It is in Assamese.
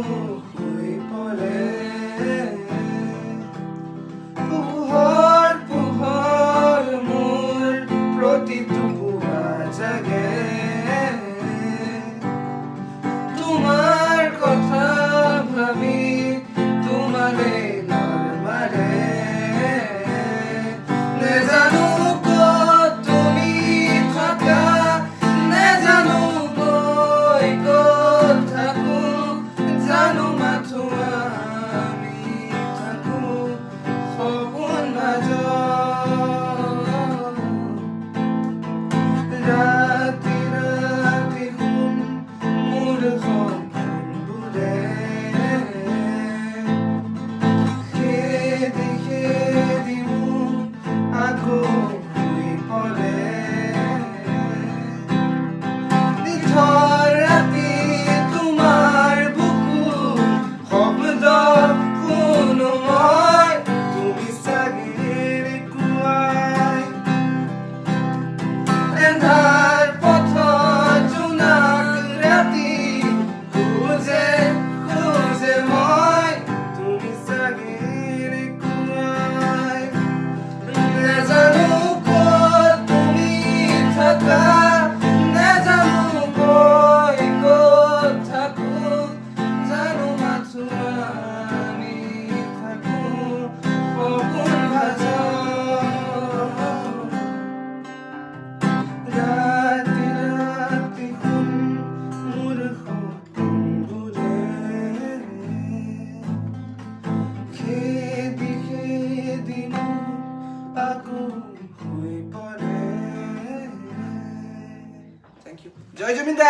হৈ পৰে পোহৰ পোহৰ মোৰ প্ৰতিটো পুৱা জাগে তোমাৰ কথা ভাবি তোমাৰে লৰ মাৰে নেজানো ক'ত তুমি থাকা নেজানো মই ক'ত থাকো জানো মাথো আমি থাকো সপোন মাজত ৰাতি ৰাতি শুন মোৰ সপোনবোৰে খেদি খেদি মোক আকৌ শুই পৰে নিথৰ ৰাতি তোমাৰ বুকুৰ শব্দ শুনো মই তুমি চাগে কোৱাই এন্ধাৰ পথত জোনাক ৰাতি খোজে খোজে মই তুমি চাগে কোৱাই নেজানো ক'ত তুমি থাকা নেজানো মই ক'ত থাকো জানো মাথো আমি থাকো সপোন মাজত ৰাতি ৰাতি শুন মোৰ সপোনবোৰে খেদি খেদি মোক আকৌ হৈ পৰে। Thank you. জয় জমিনদা।